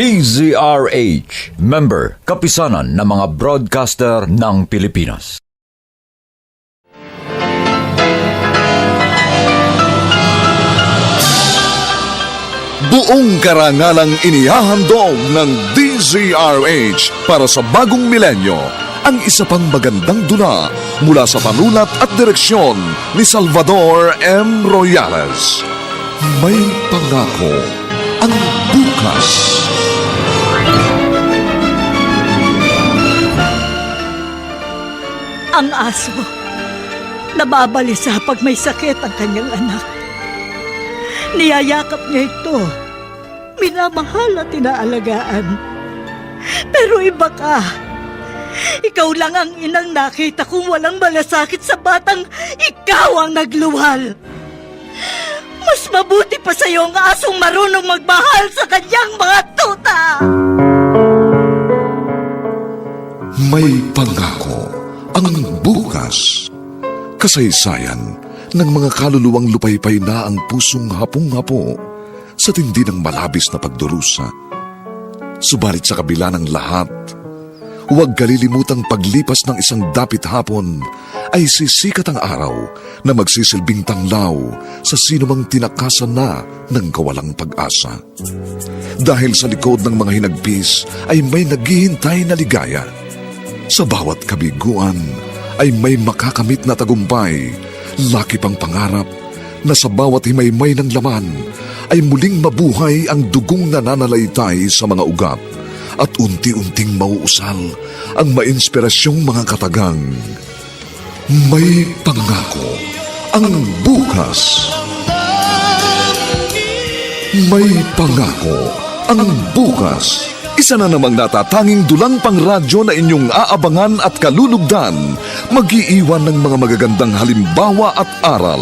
DZRH, member, kapisanan ng mga broadcaster ng Pilipinas. Buong karangalang inihahandog ng DZRH para sa bagong milenyo ang isa pang magandang dula mula sa panulat at direksyon ni Salvador M. Royales. May pangako ang bukas. Ang aso, nababalisa pag may sakit ang kanyang anak. Niyayakap niya ito, minamahal at inaalagaan. Pero iba ka. Ikaw lang ang inang nakita kong walang malasakit sa batang ikaw ang nagluwal. Mas mabuti pa sa'yo ang asong marunong magmahal sa kanyang mga tuta. May pangako ang bukas. Kasaysayan ng mga kaluluwang lupaypay na ang pusong hapong-hapo sa tindi ng malabis na pagdurusa. Subalit sa kabila ng lahat, huwag kalilimutang paglipas ng isang dapit hapon ay sisikat ang araw na magsisilbing tanglaw sa sinumang tinakasan na ng kawalang pag-asa. Dahil sa likod ng mga hinagpis ay may naghihintay na ligaya. Sa bawat kabiguan ay may makakamit na tagumpay, laki pang pangarap na sa bawat himaymay ng laman ay muling mabuhay ang dugong nananalaytay sa mga ugat at unti-unting mauusal ang mainspirasyong mga katagang. May pangako ang bukas. May pangako ang bukas. Isa na namang natatanging dulang pangradyo na inyong aabangan at kalulugdan, mag-iiwan ng mga magagandang halimbawa at aral.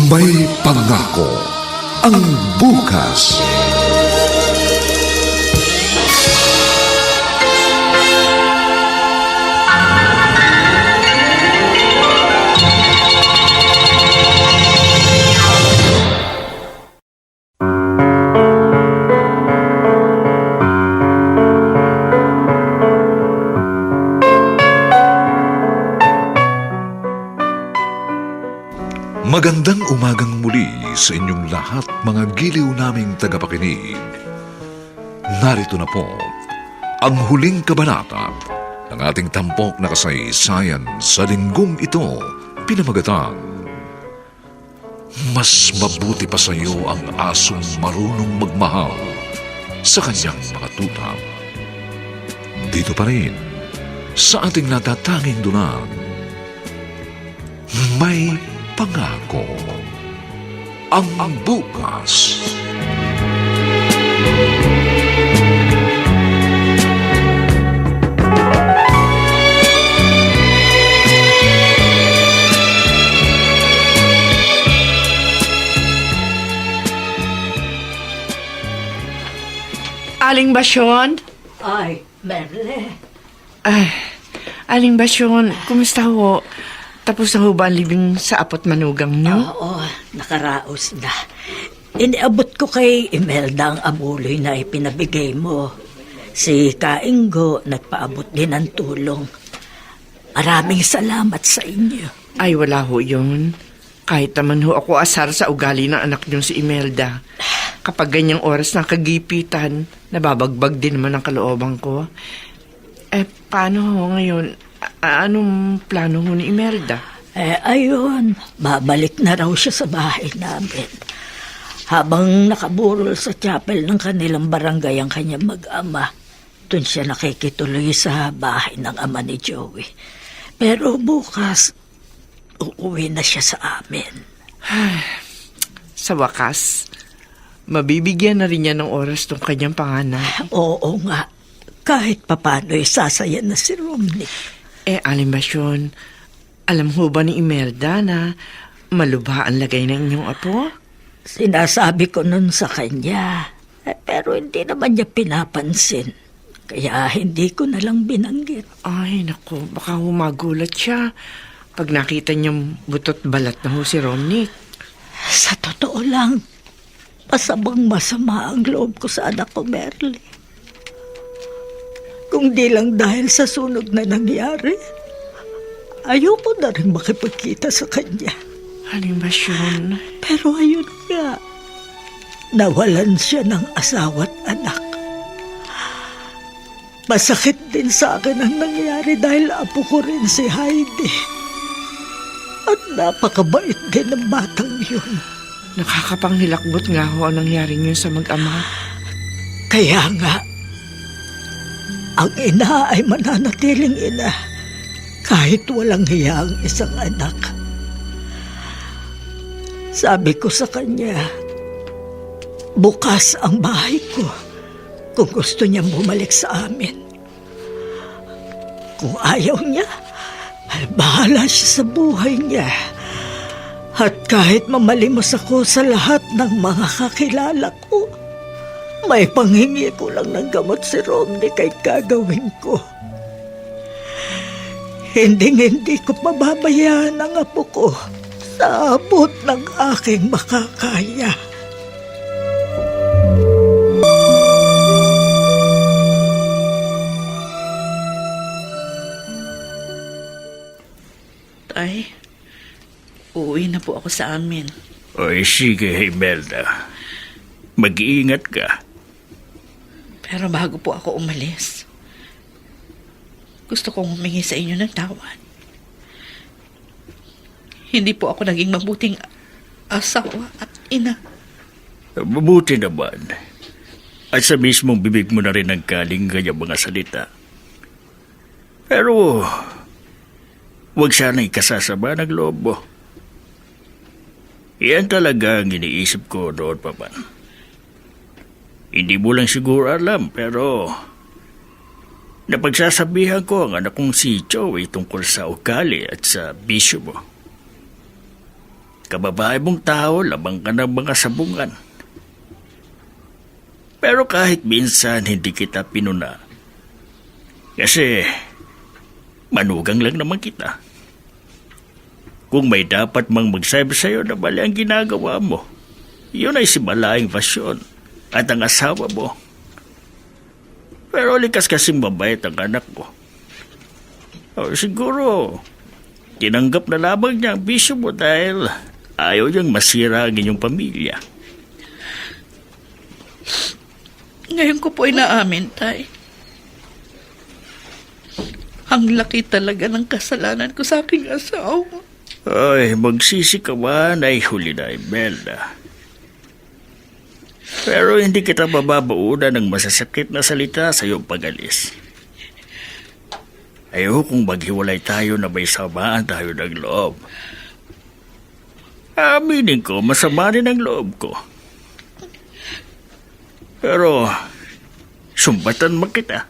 May pangako ang bukas. Magandang umagang muli sa inyong lahat, mga giliw naming tagapakinig. Narito na po ang huling kabanata ng ating tampok na kasaysayan sa linggong ito, pinamagatang Mas mabuti pa sa iyo ang asong marunong magmahal sa kanyang mga tuta. Dito pa rin sa ating natatanging dunang May Pangako ang bukas. Aling Basyon? Ay, Merle. Aling Basyon, kumusta ho? Tapos na ho ba ang libing sa apot manugang niyo? Oo, nakaraos na. Iniabot ko kay Imelda ang abuloy na ipinabigay mo. Si Kaingo nagpaabot din ng tulong. Maraming salamat sa inyo. Ay, wala ho yun. Kahit naman ho ako asar sa ugali ng anak niyong si Imelda. Kapag ganyang oras ng kagipitan, nababagbag din naman ang kalooban ko. Paano ho ngayon? Anong plano ho ni Imelda? Ayun, babalik na raw siya sa bahay namin. Habang nakaburol sa chapel ng kanilang barangay ang kanyang mag-ama, doon siya nakikituloy sa bahay ng ama ni Joey. Pero bukas, uuwi na siya sa amin. Sa wakas, mabibigyan na rin niya ng oras tong kanyang panganay. Oo nga, kahit papano sasaya na si Romney. Aling Basyon, alam ho ba ni Imelda na malubha ang lagay ng inyong apo? Sinasabi ko nun sa kanya, pero hindi naman niya pinapansin. Kaya hindi ko na lang binanggit. Ay, naku, baka humagulat siya pag nakita niyang butot balat na ho si Romney. Sa totoo lang, masamang masama ang loob ko sa anak ko, Merly. Kung di lang dahil sa sunog na nangyari, ayoko na rin makipagkita sa kanya. Animasyon. Pero ayun nga, nawalan siya ng asawa't anak. Masakit din sa akin ang nangyari dahil apo ko rin si Heidi. At napakabait din ng batang yun. Nakakapanghilakbot nga ho ang nangyari niyo sa mag-ama. Kaya nga, ang ina ay mananatiling ina kahit walang hiya ang isang anak. Sabi ko sa kanya, bukas ang bahay ko kung gusto niyang bumalik sa amin. Kung ayaw niya, ay bahala siya sa buhay niya. At kahit mamalimos ako sa lahat ng mga kakilala ko, may panghingi ko lang ng gamot si Romney kay gagawin ko. Hindi ko pababayaan ang apo ko sa abot ng aking makakaya. Tay, uuwi na po ako sa amin. Oy, sige, Imelda. Mag-iingat ka. Pero bago po ako umalis, gusto kong humingi sa inyo ng tawad. Hindi po ako naging mabuting asawa at ina. Mabuti naman. At sa mismong bibig mo na rin ang galing kanyang mga salita. Pero, huwag sana'y kasasama ng loob mo. Iyan talaga ang iniisip ko noon pa man. Hindi mo lang siguro alam, pero napagsasabihan ko ang anak kong si Joey tungkol sa ugali at sa bisyo mo. Kababae mong tao, lamang ka ng mga sabungan. Pero kahit minsan hindi kita pinuna, kasi manugang lang naman kita. Kung may dapat mang magsabi sa'yo na mali ang ginagawa mo, yun ay si Malaing Pasyon at ang asawa mo. Pero likas kasing mabait ang anak mo. O siguro, tinanggap na lamang niya ang bisyo mo dahil ayaw niyang masira ang inyong pamilya. Ngayon ko po inaamin, Tay. Ang laki talaga ng kasalanan ko sa aking asawa. Ay, magsisi ka man ay huli na, Imelda. Pero hindi kita mababaunan ng masasakit na salita sa iyong pag-alis. Ayokong maghiwalay tayo na may samaan tayo ng loob. Aminin ko, masama rin ang loob ko. Pero, sumbatan mo kita.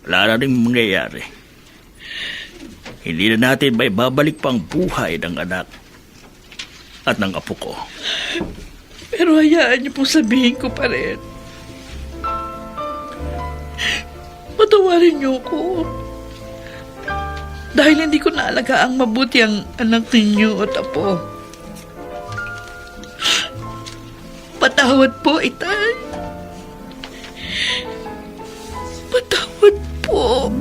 Wala na rin mangyayari. Hindi na natin may babalik pang buhay ng anak at ng apo ko. Pero hayaan niyo pong sabihin ko pa rin. Patawarin niyo ko. Dahil hindi ko naalagaan mabuti ang anak ninyo at apo. Patawad po, Itay. Patawad po.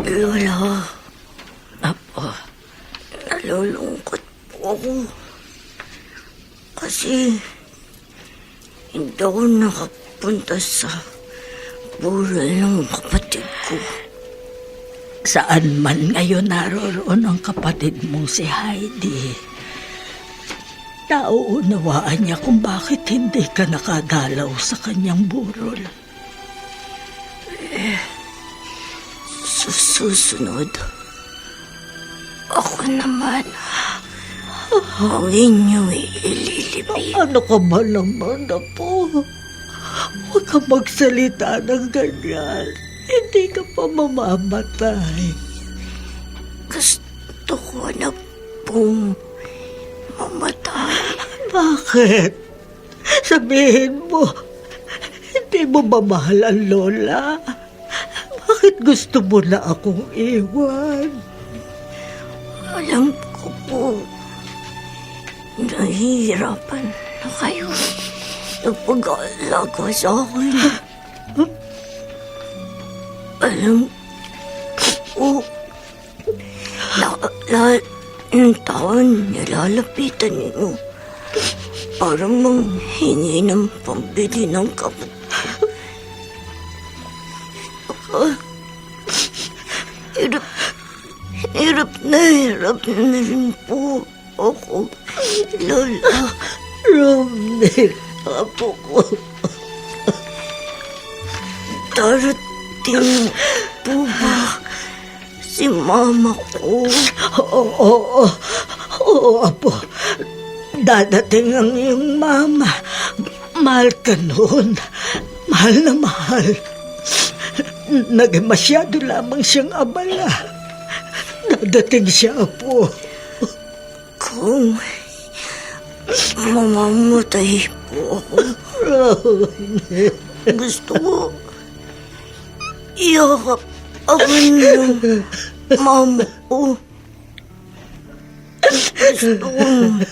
Lola, Apo, nalulungkot po ako. Kasi hindi ako nakapunta sa bural ng kapatid ko. Saan man ngayon naroroon ang kapatid mong si Heidi, nauunawaan niya kung bakit hindi ka nakadalaw sa kanyang burol. Susunod, ako naman ang inyong ililibing. Ano ka ba naman, Apo? ka magsalita ng ganyan. Hindi ka pa mamamatay. Gusto ko na pong mamatay. Bakit? Sabihin mo, hindi mo ba mahal ang lola? Bakit gusto mo na akong iwan? Alam ko po, nahihirapan na kayo sa pag-aalaga sa akin. Alam ko po, lahat ng taon nilalapitan ninyo para manghingi ng pambili ng kamot. Hirap na rin po ako, Lola. Romney, apo ko. Darating po ba si mama ko? Oo, apo. Dadating ang iyong mama. Mahal ka noon. Mahal na mahal. Naging masyado lamang siyang abala. Dadating siya, apo. Kung mamamatay po ako, gusto ko iyakap ako ng mama ko. Gusto kong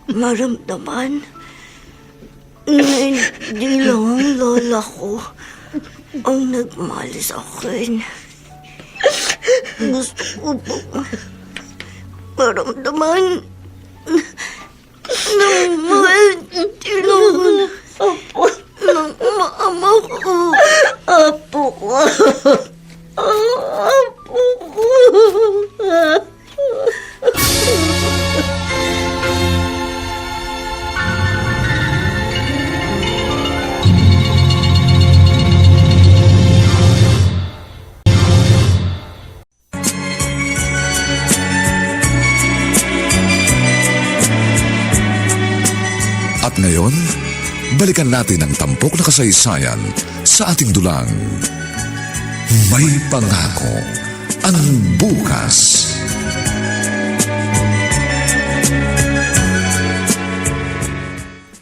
maramdaman na hindi lang ang lola ko ang nagmahal sa akin. Gusto ko po maramdaman ng mahal tinulungan ng mama ko. Apo ko. Apo ko. At ngayon, balikan natin ang tampok na kasaysayan sa ating dulang. May pangako ang bukas.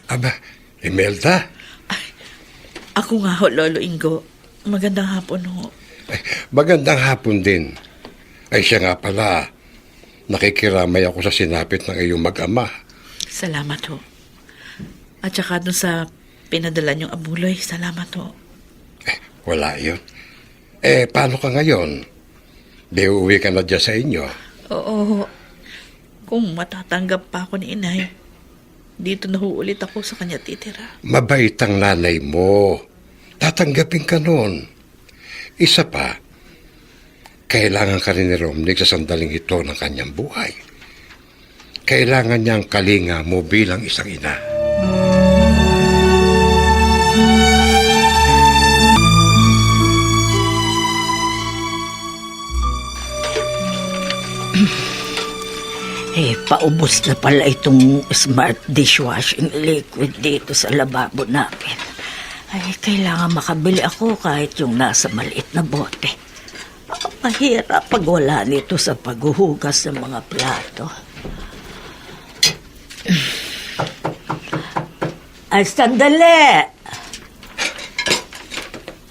Aba, Imelda, Ako nga ho, Lolo Ingo. Magandang hapon ho. magandang hapon din. Ay siya nga pala, nakikiramay ako sa sinapit ng iyong mag-ama. Salamat ho. At saka dun sa pinadala niyong abuloy, salamat ho. Wala yun. Paano ka ngayon? Di uuwi ka na dyan sa inyo. Oo. Kung matatanggap pa ako ni inay, dito na ho ulit ako sa kanya titira. Mabait ang nanay mo. Tatanggapin ka nun. Isa pa, kailangan ka rin ni Romnick sa sandaling ito ng kanyang buhay. Kailangan niyang kalinga mo bilang isang ina. Paubos na pala itong smart dishwashing liquid dito sa lababo namin. Kailangan makabili ako kahit yung nasa maliit na bote. Mahirap pag wala nito sa paghuhugas ng mga plato. Sandali!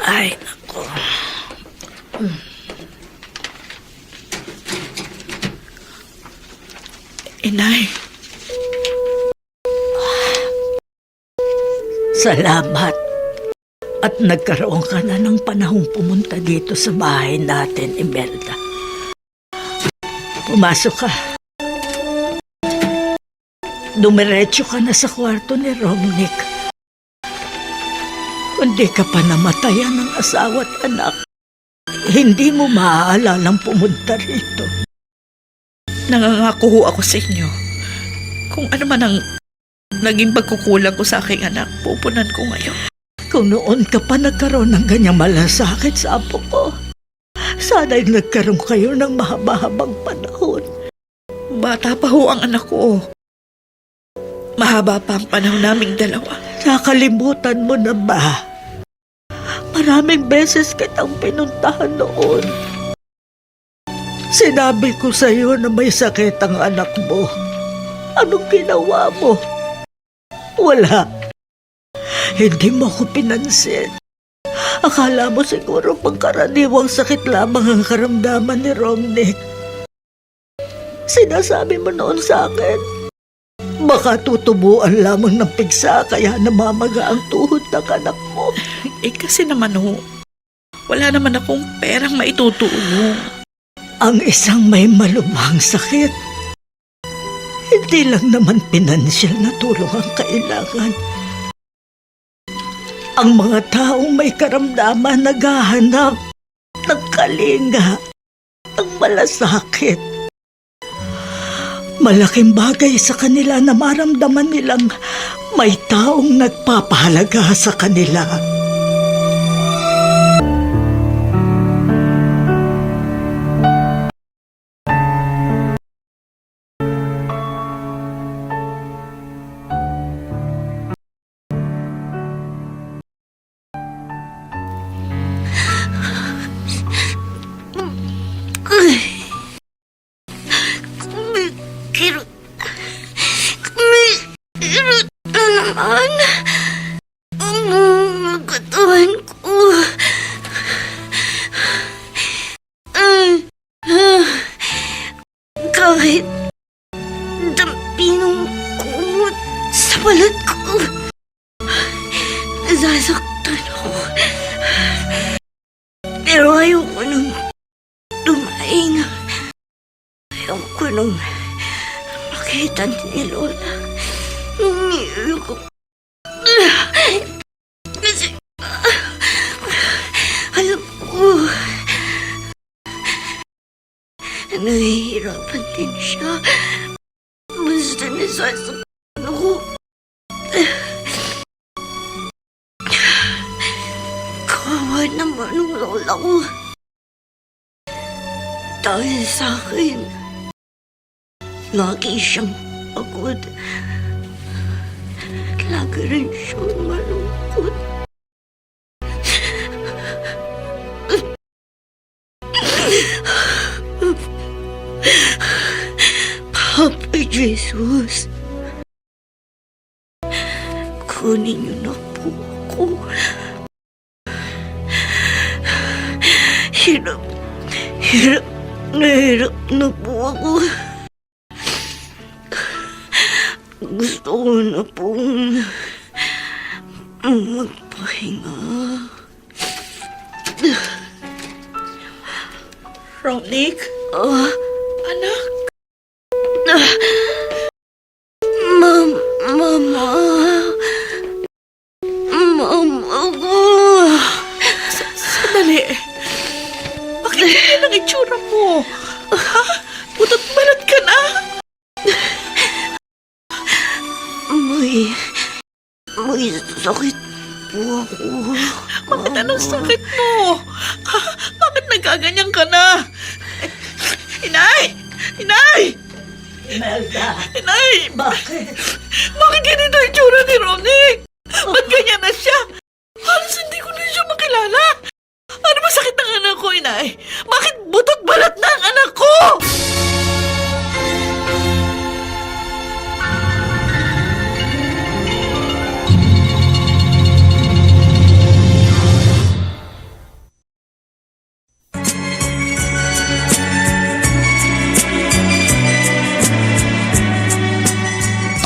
Ay, naku. Inay, Salamat. At nagkaroon ka na ng panahong pumunta dito sa bahay natin, Imelda. Pumasok ka. Dumiretso ka na sa kwarto ni Romnick. Kung di ka pa namatayan ng asawa at anak, hindi mo maaalalang pumunta rito. nangangako ho ako sa inyo. Kung ano man ang naging pagkukulang ko sa aking anak, pupunan ko ngayon. Kung noon ka pa nagkaroon ng ganyang malasakit sa apo ko, sana'y nagkaroon kayo ng mahaba-habang panahon. Bata pa ho ang anak ko. Mahaba pa ang panahon naming dalawa. Nakalimutan mo na ba Maraming beses kitang pinuntahan noon. Sinabi ko sa iyo na may sakit ang anak mo. Anong ginawa mo? Wala. Hindi mo ako pinansin. Akala mo siguro pangkaraniwang sakit lamang ang karamdaman ni Romnick. Sinasabi mo noon sa akin, baka tutubuan lamang ng pigsa kaya namamaga ang tuhod ng anak mo. Kasi naman ho, wala naman akong perang maitutulong. Ang isang may malubhang sakit, hindi lang naman pinansyal na tulong ang kailangan. Ang mga taong may karamdaman naghahanap ng kalinga, ng malasakit. Malaking bagay sa kanila na maramdaman nilang may taong nagpapahalaga sa kanila. Kirot na naman. Ang katawan ko. Kahit dampi ng kumot sa balat ko, nasasaktan ako. Pero ayoko nang dumaing. Ayoko nang makita ni Lola. Umiiyak ako. Kasi alam ko nahihirapan din siya. Basta nasasaktan ako. Kawawa naman ang lola ko. Dahil sa akin, lagi siyang pagod. Lagi rin siyang malungkot. Papa Jesus, kunin niyo na po ako. Hirap na po ako. Gusto ko na pong magpahinga. Romnick? Anak? Mama ko. Sandali. Bakit ganyan ang itsura mo? Ha? Butot balat ka na? May sakit po ako. Bakit anong sakit mo? Ha? Bakit nagkaganyan ka na? Inay! Inay! Imelda, Inay! bakit? Bakit ganito ang itsura ni Romnick? Ba't ganyan na siya? Halos hindi ko na siya makilala. Ano ba sakit ng anak ko, Inay? Bakit butot balat na ang anak ko?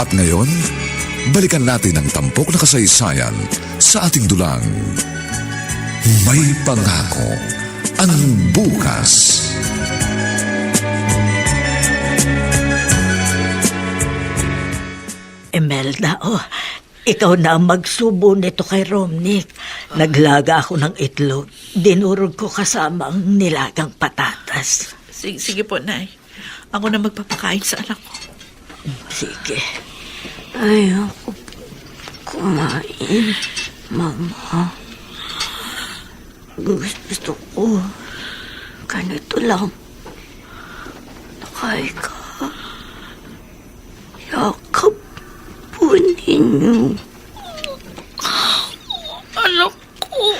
At ngayon, balikan natin ang tampok na kasaysayan sa ating dulang. May pangako ang bukas. Imelda, ikaw na ang magsubo nito kay Romnick. Naglaga ako ng itlog. Dinurog ko kasama ang nilagang patatas. Sige po, Nay. Ako na magpapakain sa anak ko. Sige. Ayoko kumain, Mama. Gusto ko ganito lang. Nakaika. Yakap po ninyo. Anak ko.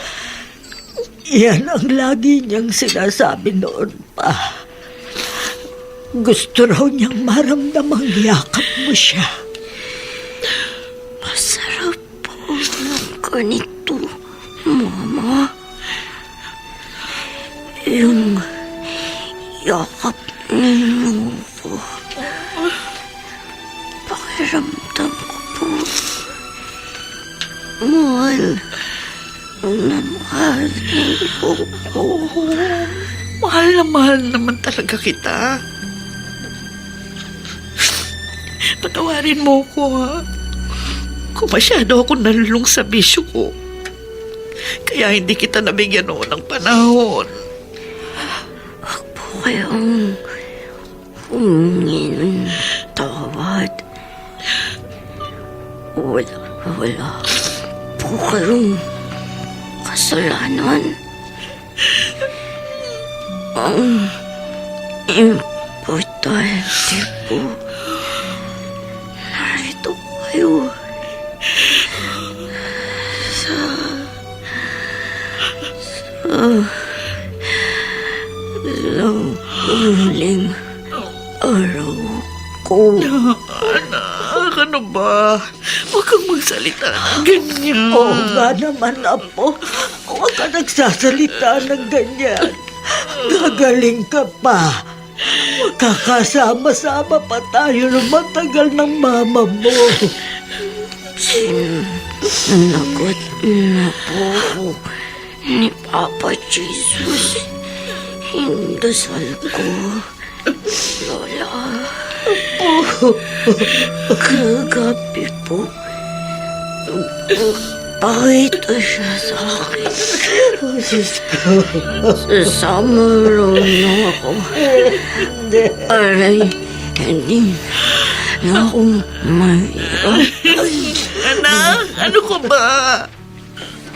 Yan ang lagi niyang sinasabi noon pa. Gusto raw niyang maramdamang yakap mo siya. Masarap po ng ganito, Mama. Yung yakap ninyo po. Pakiramdam ko po. Mahal na mahal niyo po. Mahal na mahal naman talaga kita. Patawarin mo ko, ha? Kung masyado ako nalulung sa bisyo ko, kaya hindi kita nabigyan noon ng panahon. Huwag po kayong humingi ng tawad. Wala po kayong kasalanan. Ang importante po, narito kayo sa huling araw ko. Anak, ano ba? Huwag kang magsalita ng ganyan. Oo nga naman, Apo. Huwag ka nagsasalita ng ganyan. Gagaling ka pa. Magkakasama-sama pa tayo ng matagal ng mama mo. Sinagot na po ni Papa Jesus. Hindasal ko, Lola. Kagabi po, pakita siya sa akin. Sasama raw na ako. Aray, hindi na ako mahirap. Anak, ano ka ba?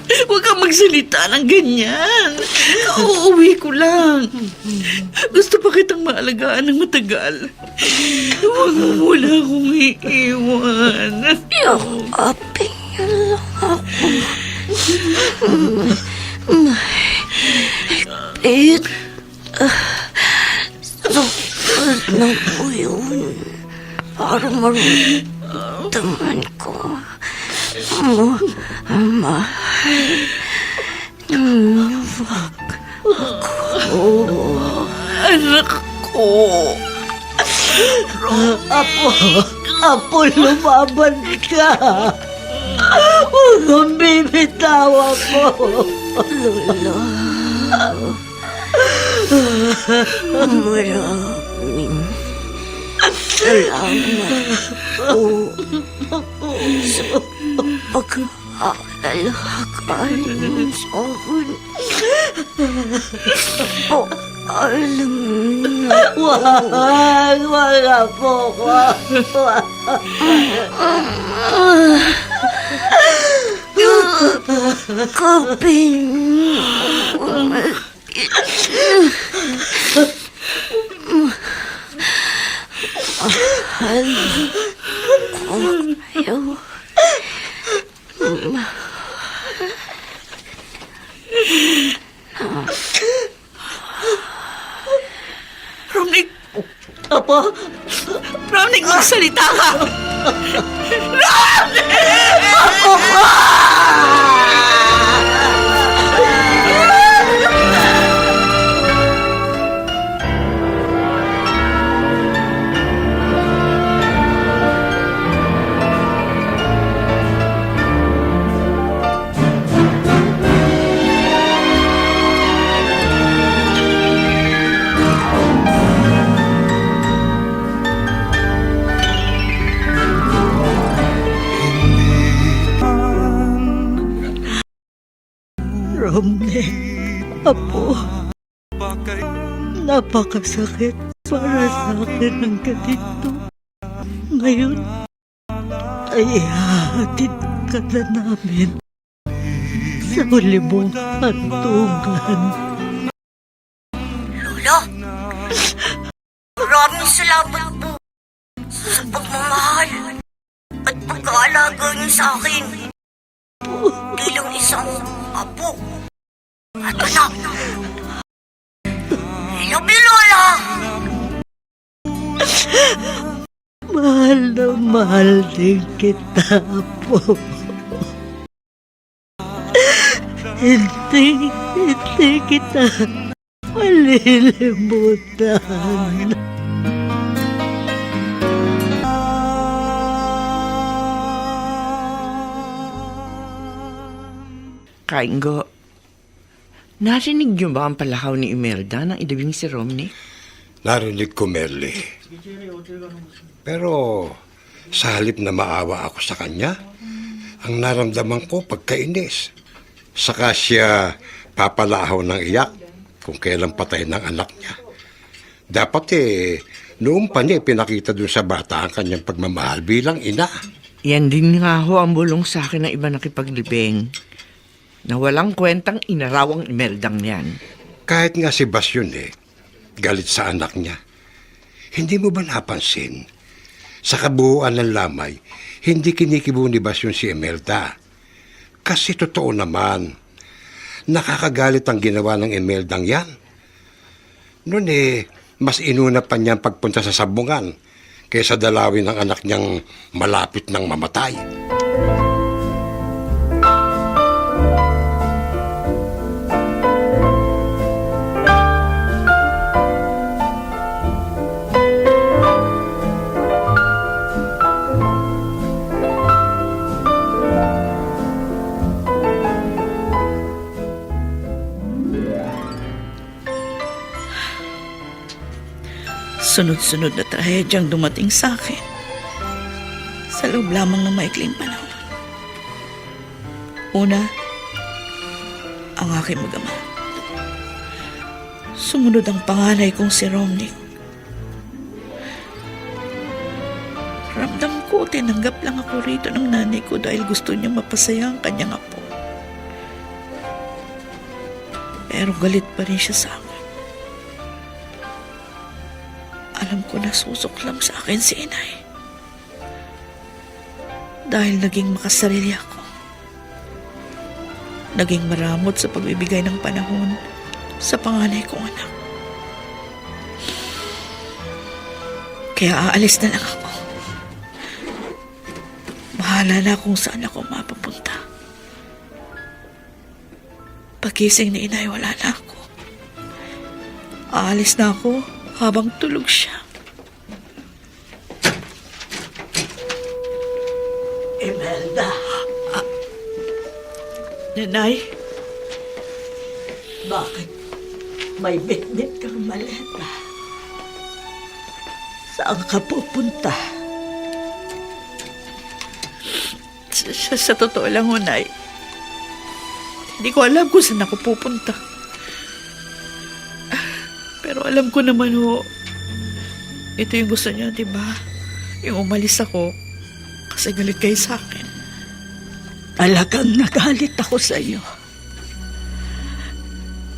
Huwag kang magsalita ng ganyan. Uuwi ko lang. Gusto pa kitang maalagaan ng matagal. Huwag mo muna akong iiwan. Yakapin niyo lang ako. Mahigpit. Sukat na po yun. Para maramdaman ko. Mahal niyo ako. Anak ko. Apo, lumaban ka. Huwag kang bibitawa po. Lola. Maraming salamat po sa pag-aalagaan sa akin. Po, alam na Wag Apo ko. kapin. Mahal ko kayo. Romnick, Apo, Romnick, magsalita ka. Romney, Apo, napakasakit para sa akin ng ganito. Ngayon, ay hahatid ka na namin sa huli mong hantungan. Lola, maraming salamat po sa pagmamahal at pag-aalaga niyo sa akin bilang isang apo at Anak! I love you, Lola! Mahal na mahal din kita, Apo. Hindi kita malilimutan. Kaingo, narinig niyo ba ang palakaw ni Imelda nang idabing si Romney? Narinig ko, Merly. Pero sa halip na maawa ako sa kanya, ang naramdaman ko pagkainis. Saka siya papalahaw ng iyak kung kailan patay ng anak niya. Dapat noong pa niya pinakita dun sa bata ang kanyang pagmamahal bilang ina. Yan din nga ho ang bulong sa akin ng iba nakipaglibing. Na walang kwentang inarawang Imeldang yan. Kahit nga si Basyon galit sa anak niya. Hindi mo ba napansin? Sa kabuuan ng lamay, hindi kinikibo ni Basyon si Imelda. Kasi totoo naman, nakakagalit ang ginawa ng Imeldang yan. Noon mas inuna pa niyang pagpunta sa sabungan kaysa dalawin ng anak niyang malapit ng mamatay. Sunod-sunod na trahedyang dumating sa akin sa loob lamang ng maikling panahon. Una, ang aking mag-ama. Sumunod ang panganay kong si Romney. Ramdam ko, tinanggap lang ako rito ng nanay ko dahil gusto niya mapasaya ang kanyang apo. Pero galit pa rin siya sa akin. Alam ko na susuklam sa akin si inay. Dahil naging makasarili ako. Naging maramot sa pagbibigay ng panahon sa panganay kong anak. Kaya aalis na lang ako. Bahala na kung saan ako mapapunta. Pagising ni inay, wala na ako. Aalis na ako habang tulog siya. Imelda, Nanay, bakit may bitbit kang maleta? Saan ka pupunta? sa totoo lang ho, Nay, hindi ko alam kung saan ako pupunta. Pero alam ko naman ho, ito yung gusto niya, diba? Yung umalis ako kasi galit kayo sa akin. Talagang nagalit ako sa iyo.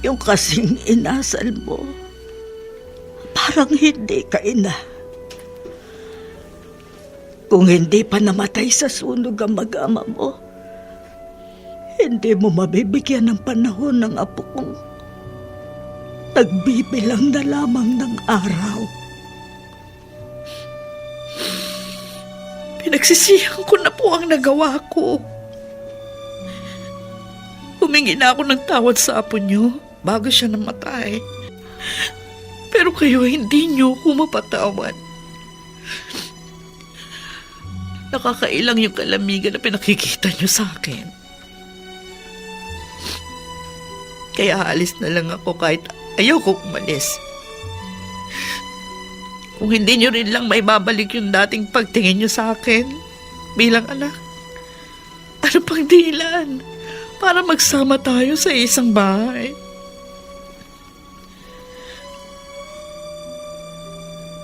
Yung kasing inasal mo, parang hindi ka ina. Kung hindi pa namatay sa sunog ang mag-ama mo, hindi mo mabibigyan ng panahon ng apo kong nagbibilang na lamang ng araw. Pinagsisihan ko na po ang nagawa ko. Humingi na ako ng tawad sa apo niyo bago siya namatay. Pero kayo hindi niyo ako mapatawad. Nakakailang yung kalamigan na pinakikita niyo sa akin. Kaya alis na lang ako kahit ayoko umalis. Kung hindi niyo rin lang may babalik yung dating pagtingin niyo sa akin bilang anak, ano pang dahilan para magsama tayo sa isang bahay?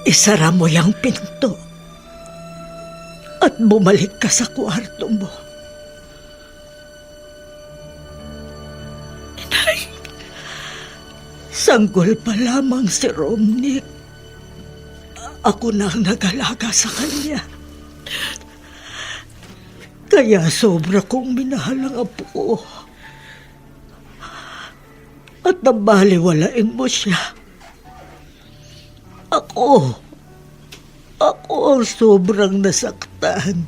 Isara mo yung pinto at bumalik ka sa kwarto mo. Inay, Sanggol pa lamang si Romney. Ako na ang nag-alaga sa kanya. Kaya sobra kong minahal ang apo ko. at nabaliwalain mo siya. Ako ang sobrang nasaktan.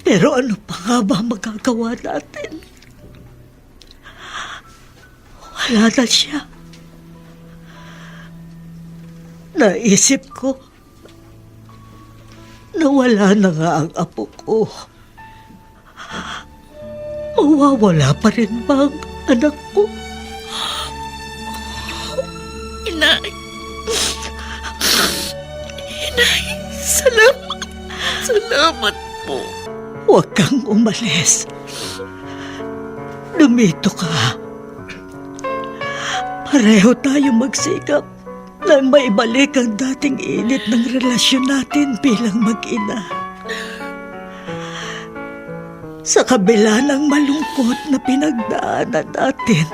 Pero ano pa nga ba magagawa natin? Wala na siya. Naisip ko na wala na nga ang apo ko. Mawawala pa rin ba ang anak ko? Inay. Inay, salamat. Salamat po. Huwag kang umalis. Lumito ka. Pareho tayo magsikap na maibalik ang dating init ng relasyon natin bilang mag-ina. Sa kabila ng malungkot na pinagdaanan natin,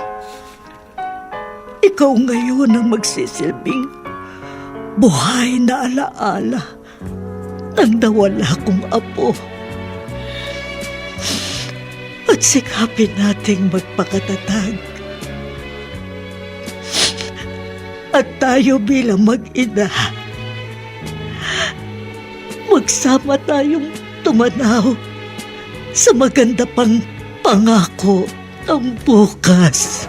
ikaw ngayon ang magsisilbing buhay na alaala ng nawala kong apo. At sikapin nating magpakatatag. At tayo bilang mag-ina, magsama tayong tumanaw sa maganda pang pangako ng bukas.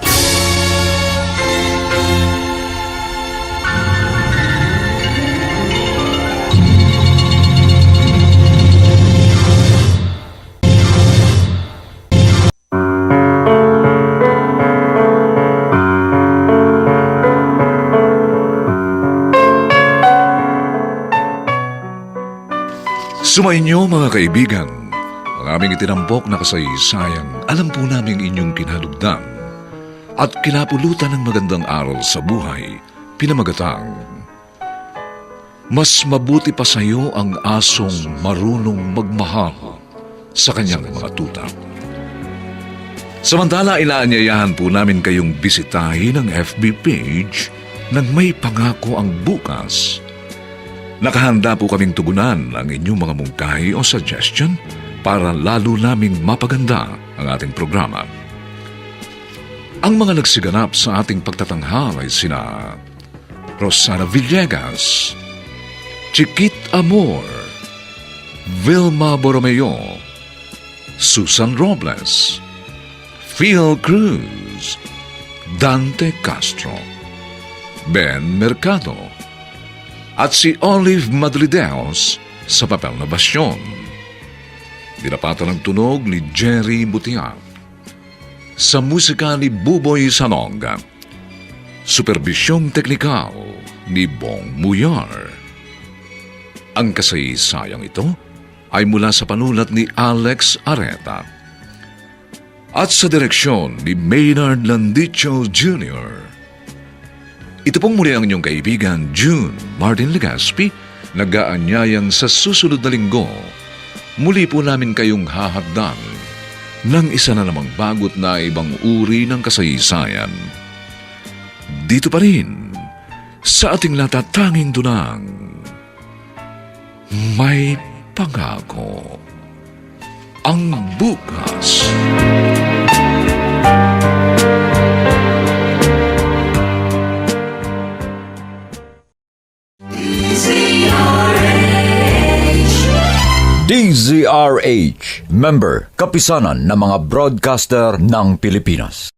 Sumainyo mga kaibigan, ang aming itinampok na kasaysayang alam po namin inyong kinalugdan at kinapulutan ng magandang aral sa buhay, pinamagatang, mas mabuti pa sa iyo ang asong marunong magmahal sa kanyang mga tuta. Samantala, inaanyayahan po namin kayong bisitahin ang FB page ng May Pangako ang Bukas. Nakahanda po kaming tugunan ang inyong mga mungkahi o suggestion para lalo naming mapaganda ang ating programa. Ang mga nagsiganap sa ating pagtatanghal ay sina Rosana Villegas, Chiquit Amor, Vilma Borromeo, Susan Robles, Phil Cruz, Dante Castro, Ben Mercado, at si Olive Madrideos sa papel na Basyon. Dinapatan ng tunog ni Jerry Butia. Sa musika ni Buboy Sanonga. Superbisyong teknikal ni Bong Muyar. Ang kasaysayang ito ay mula sa panulat ni Alex Areta. At sa direksyon ni Maynard Landicho Jr. Ito pong muli ang inyong kaibigan, June Martin Legaspi, nag-aanyayang sa susunod na linggo. Muli po namin kayong hahagdan ng isa na namang bagot na ibang uri ng kasaysayan. Dito pa rin, sa ating natatanging dunang, May Pangako ang Bukas. DZRH, member, kapisanan ng mga broadcaster ng Pilipinas.